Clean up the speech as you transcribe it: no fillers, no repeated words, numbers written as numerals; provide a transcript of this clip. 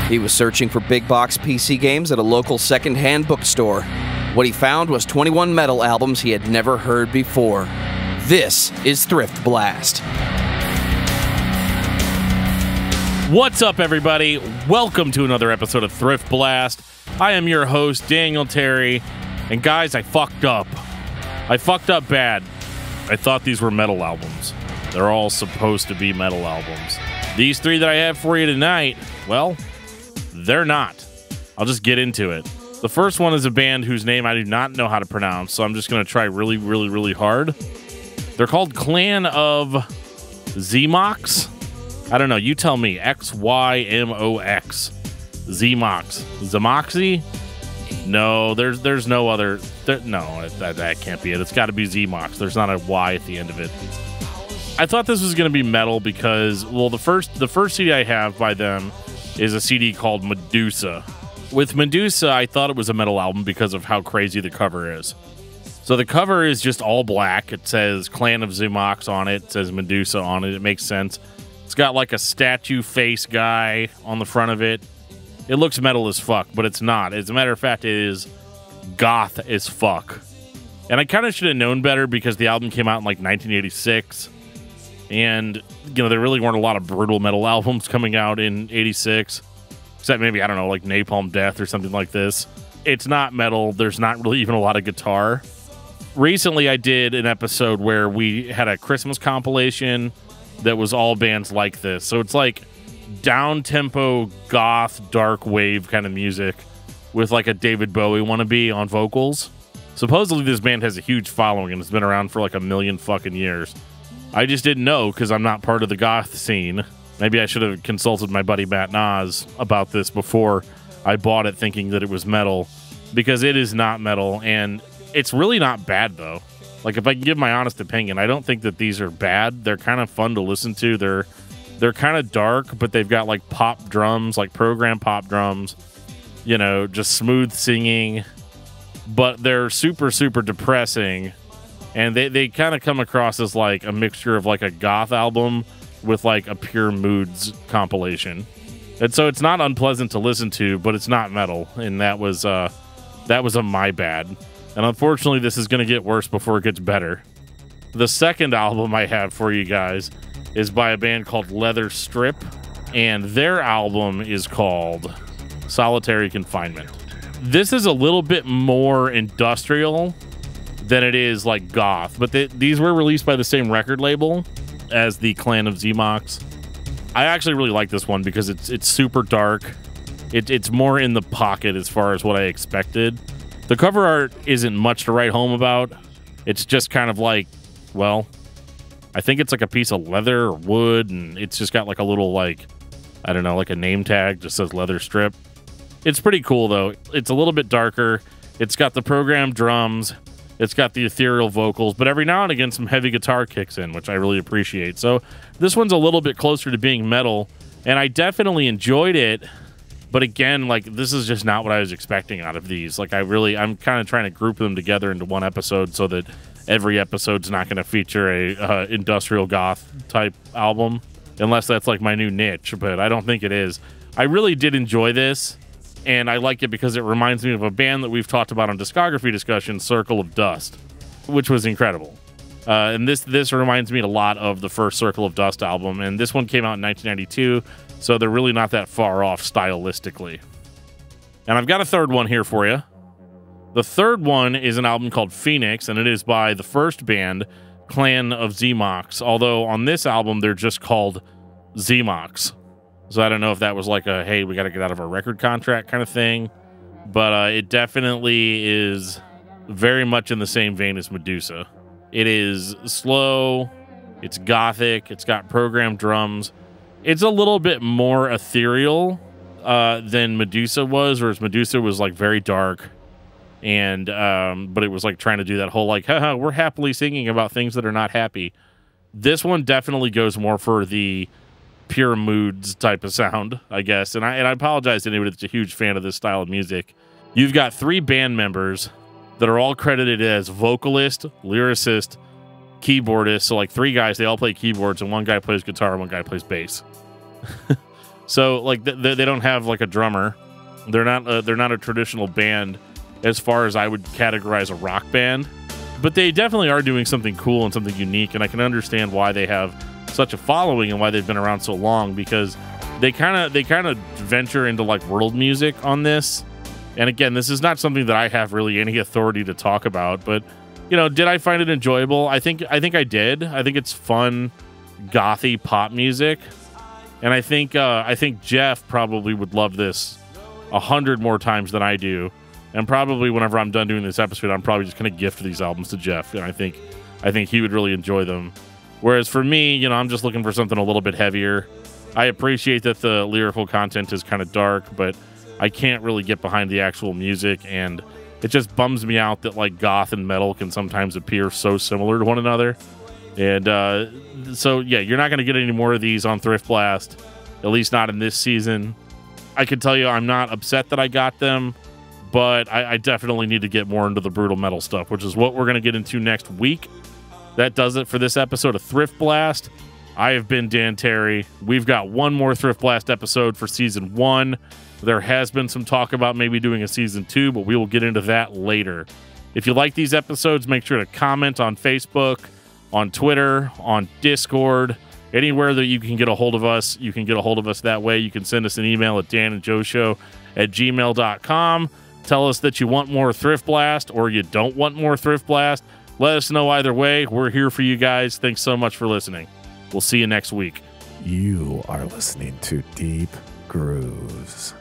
He was searching for big box PC games at a local second-hand bookstore. What he found was 21 metal albums he had never heard before. This is Thrift Blast. What's up, everybody? Welcome to another episode of Thrift Blast. I am your host, Daniel Terry, and guys, I fucked up. I fucked up bad. I thought these were metal albums. They're all supposed to be metal albums. These three that I have for you tonight, well, they're not. I'll just get into it. The first one is a band whose name I do not know how to pronounce, so I'm just going to try really hard. They're called Clan of Xymox. I don't know. You tell me. Xymox. Xymox. Xymoxy? No, there's no other. No, that can't be it. It's got to be Xymox. There's not a Y at the end of it. I thought this was going to be metal because, well, the first CD I have by them is a CD called Medusa. With Medusa, I thought it was a metal album because of how crazy the cover is. So the cover is just all black. It says Clan of Xymox on it. It says Medusa on it. It makes sense. It's got like a statue face guy on the front of it. It looks metal as fuck, but it's not. As a matter of fact, it is goth as fuck. And I kind of should have known better because the album came out in like 1986. And, you know, there really weren't a lot of brutal metal albums coming out in 86. Except maybe, I don't know, like Napalm Death or something like this. It's not metal. There's not really even a lot of guitar. Recently, I did an episode where we had a Christmas compilation that was all bands like this. So it's like down-tempo, goth, dark wave kind of music with like a David Bowie wannabe on vocals. Supposedly, this band has a huge following and it's been around for like a million fucking years. I just didn't know because I'm not part of the goth scene. Maybe I should have consulted my buddy Matt Nas about this before I bought it thinking that it was metal, because it is not metal, and it's really not bad, though. Like, if I can give my honest opinion, I don't think that these are bad. They're kind of fun to listen to. They're kind of dark, but they've got, like, pop drums, like program pop drums, you know, just smooth singing, but they're super depressing. And they kind of come across as like a mixture of like a goth album with like a pure moods compilation. And so it's not unpleasant to listen to, but it's not metal. And that was a my bad. And unfortunately, this is going to get worse before it gets better. The second album I have for you guys is by a band called Leather Strip. And their album is called Solitary Confinement. This is a little bit more industrial than it is like goth, but these were released by the same record label as the Clan of Xymox. I actually really like this one because it's super dark. It's more in the pocket as far as what I expected. The cover art isn't much to write home about. It's just kind of like, well, I think it's like a piece of leather or wood, and it's just got like a little, like, I don't know, like a name tag, just says Leather Strip. It's pretty cool though. It's a little bit darker. It's got the programmed drums. It's got the ethereal vocals, but every now and again some heavy guitar kicks in, which I really appreciate. So this one's a little bit closer to being metal, and I definitely enjoyed it. But again, like, this is just not what I was expecting out of these. Like, I'm kind of trying to group them together into one episode so that every episode's not going to feature a industrial goth type album, unless that's like my new niche, but I don't think it is. I really did enjoy this. And I like it because it reminds me of a band that we've talked about on Discography Discussion, Circle of Dust, which was incredible. And this reminds me a lot of the first Circle of Dust album. And this one came out in 1992, so they're really not that far off stylistically. And I've got a third one here for you. The third one is an album called Phoenix, and it is by the first band, Clan of Xymox. Although on this album, they're just called Xymox. So I don't know if that was like a, hey, we got to get out of our record contract kind of thing. But it definitely is very much in the same vein as Medusa. It is slow. It's gothic. It's got programmed drums. It's a little bit more ethereal than Medusa was, whereas Medusa was like very dark. And but it was like trying to do that whole like, haha, we're happily singing about things that are not happy. This one definitely goes more for the pure moods type of sound, I guess. And I apologize to anybody that's a huge fan of this style of music. You've got three band members that are all credited as vocalist, lyricist, keyboardist. So like three guys, they all play keyboards, and one guy plays guitar and one guy plays bass. So like they don't have like a drummer. They're not a traditional band as far as I would categorize a rock band. But they definitely are doing something cool and something unique, and I can understand why they have such a following and why they've been around so long, because they kind of venture into like world music on this. And again, this is not something that I have really any authority to talk about, but you know, did I find it enjoyable? I think I did. I think it's fun, gothy pop music, and I think Jeff probably would love this 100 more times than I do. And probably whenever I'm done doing this episode, I'm probably just going to gift these albums to Jeff, and I think he would really enjoy them. Whereas for me, you know, I'm just looking for something a little bit heavier. I appreciate that the lyrical content is kind of dark, but I can't really get behind the actual music, and it just bums me out that like goth and metal can sometimes appear so similar to one another. And so yeah, you're not going to get any more of these on Thrift Blast, at least not in this season. I can tell you I'm not upset that I got them, but I definitely need to get more into the brutal metal stuff, which is what we're going to get into next week. That does it for this episode of Thrift Blast. I have been Dan Terry. We've got one more Thrift Blast episode for Season 1. There has been some talk about maybe doing a Season 2, but we will get into that later. If you like these episodes, make sure to comment on Facebook, on Twitter, on Discord, anywhere that you can get a hold of us. You can get a hold of us that way. You can send us an email at danandjoeshow@gmail.com. Tell us that you want more Thrift Blast or you don't want more Thrift Blast. Let us know either way. We're here for you guys. Thanks so much for listening. We'll see you next week. You are listening to Deep Grooves.